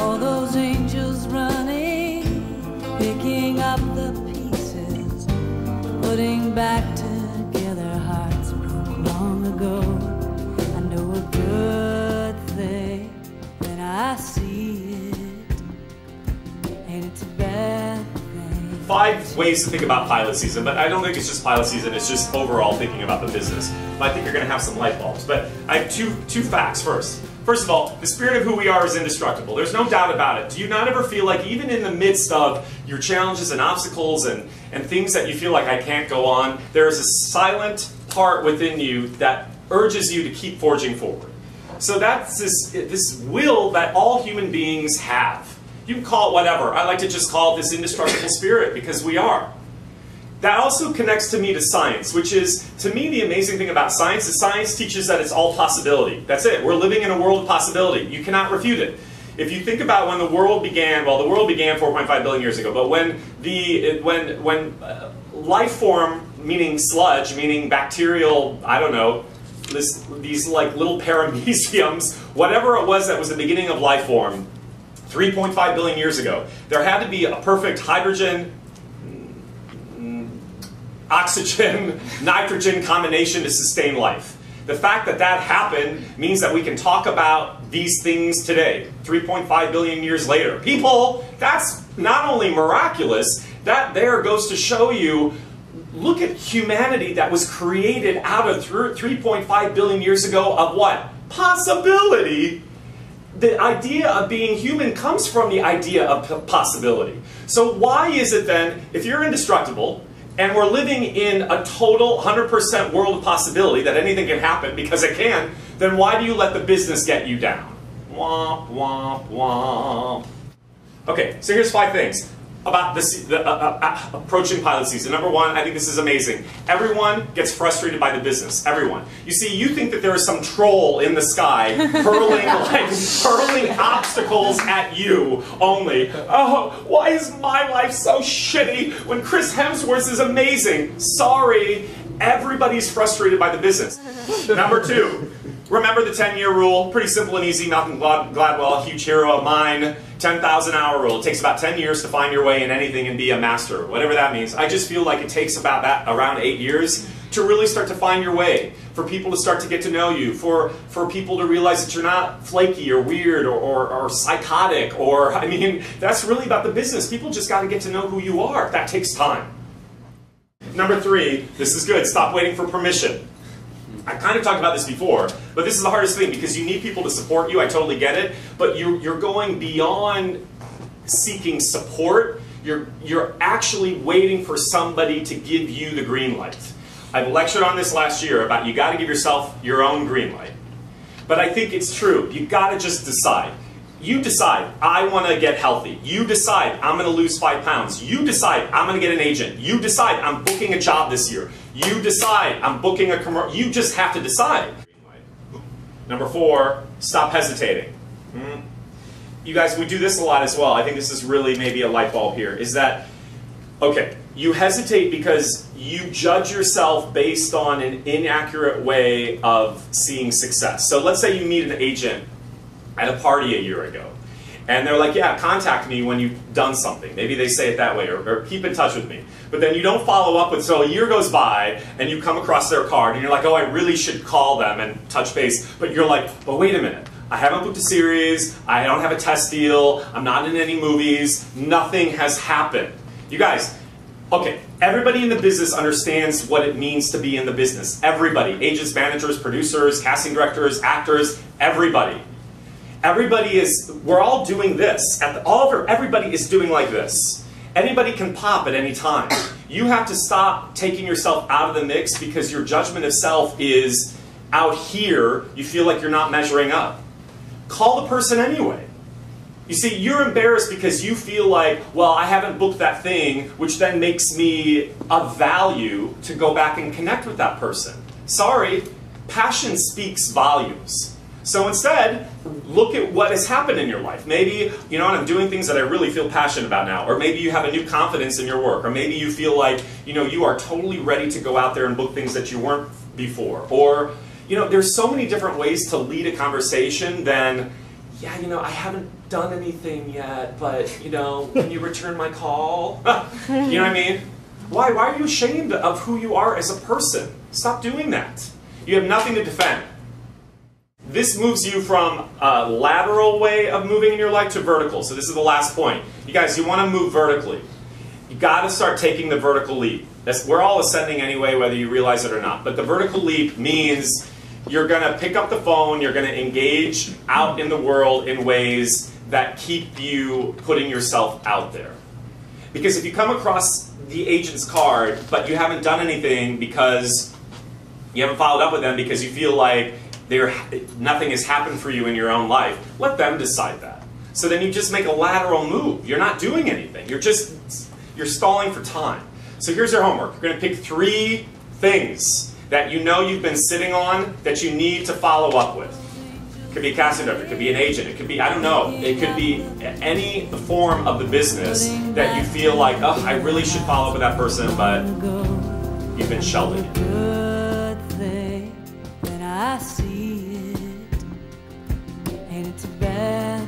All those angels running, picking up the pieces, putting back together hearts broke long ago. I know a good thing when I see it, and it's a bad thing. 5 ways to think about pilot season, but I don't think it's just pilot season, it's just overall thinking about the business. But I think you're going to have some light bulbs. But I have two facts first. First of all, the spirit of who we are is indestructible. There's no doubt about it. Do you not ever feel like, even in the midst of your challenges and obstacles and things that you feel like I can't go on, there is a silent part within you that urges you to keep forging forward? So that's this will that all human beings have. You can call it whatever. I like to just call it this indestructible spirit, because we are. That also connects to me to science, which is, to me, the amazing thing about science is science teaches that it's all possibility. That's it. We're living in a world of possibility. You cannot refute it. If you think about when the world began, well, the world began 4.5 billion years ago, but when life form, meaning sludge, meaning bacterial, I don't know, these like little parameciums, whatever it was that was the beginning of life form, 3.5 billion years ago, there had to be a perfect hydrogen, oxygen, nitrogen combination to sustain life. The fact that that happened means that we can talk about these things today, 3.5 billion years later. People, that's not only miraculous, that there goes to show you, look at humanity that was created out of 3.5 billion years ago of what? Possibility. The idea of being human comes from the idea of possibility. So why is it then, if you're indestructible, and we're living in a total 100% world of possibility that anything can happen, because it can, then why do you let the business get you down? Womp, womp, womp. Okay, so here's 5 things about this, approaching pilot season. Number 1, I think this is amazing. Everyone gets frustrated by the business. Everyone. You see, you think that there is some troll in the sky hurling obstacles at you only. Oh, why is my life so shitty when Chris Hemsworth is amazing? Sorry, everybody's frustrated by the business. Number 2, remember the 10-year rule. Pretty simple and easy. Malcolm Gladwell, a huge hero of mine. 10,000-hour rule. It takes about 10 years to find your way in anything and be a master, whatever that means. I just feel like it takes about around 8 years to really start to find your way, for people to start to get to know you, for people to realize that you're not flaky or weird or psychotic, or, I mean, that's really about the business. People just got to get to know who you are. That takes time. Number 3, this is good. Stop waiting for permission. I kind of talked about this before, but this is the hardest thing, because you need people to support you. I totally get it, but you're going beyond seeking support. You're actually waiting for somebody to give you the green light. I've lectured on this last year about you got to give yourself your own green light. But I think it's true. You got to just decide. You decide, I want to get healthy. You decide, I'm going to lose 5 pounds. You decide, I'm going to get an agent. You decide, I'm booking a job this year. You decide, I'm booking a commercial. You just have to decide. Number 4, stop hesitating. You guys, we do this a lot as well. I think this is really maybe a light bulb here, is that, okay, you hesitate because you judge yourself based on an inaccurate way of seeing success. So let's say you meet an agent at a party a year ago, and they're like, yeah, contact me when you've done something. Maybe they say it that way, or keep in touch with me. But then you don't follow up with, so a year goes by, and you come across their card, and you're like, oh, I really should call them and touch base. But you're like, but wait a minute. I haven't booked a series, I don't have a test deal, I'm not in any movies, nothing has happened. You guys, okay, everybody in the business understands what it means to be in the business. Everybody, agents, managers, producers, casting directors, actors, everybody. Everybody is, we're all doing this. Everybody is doing like this. Anybody can pop at any time. You have to stop taking yourself out of the mix because your judgment of self is out here. You feel like you're not measuring up. Call the person anyway. You see, you're embarrassed because you feel like, well, I haven't booked that thing, which then makes me of value to go back and connect with that person. Sorry, passion speaks volumes. So instead, look at what has happened in your life. Maybe, you know, I'm doing things that I really feel passionate about now. Or maybe you have a new confidence in your work. Or maybe you feel like, you know, you are totally ready to go out there and book things that you weren't before. Or, you know, there's so many different ways to lead a conversation than, yeah, you know, I haven't done anything yet, but, you know, can you return my call? You know what I mean? Why are you ashamed of who you are as a person? Stop doing that. You have nothing to defend. This moves you from a lateral way of moving in your life to vertical. So this is the last point. You guys, you want to move vertically. You got to start taking the vertical leap. We're all ascending anyway, whether you realize it or not. But the vertical leap means you're going to pick up the phone, you're going to engage out in the world in ways that keep you putting yourself out there. Because if you come across the agent's card, but you haven't done anything because you haven't followed up with them because you feel like nothing has happened for you in your own life, let them decide that. So then you just make a lateral move. You're not doing anything. You're stalling for time. So here's your homework. You're going to pick 3 things that you know you've been sitting on that you need to follow up with. It could be a casting director, it could be an agent, it could be, I don't know, it could be any form of the business that you feel like, oh, I really should follow up with that person, but you've been shelving it. Good thing when I see it, ain't it too bad?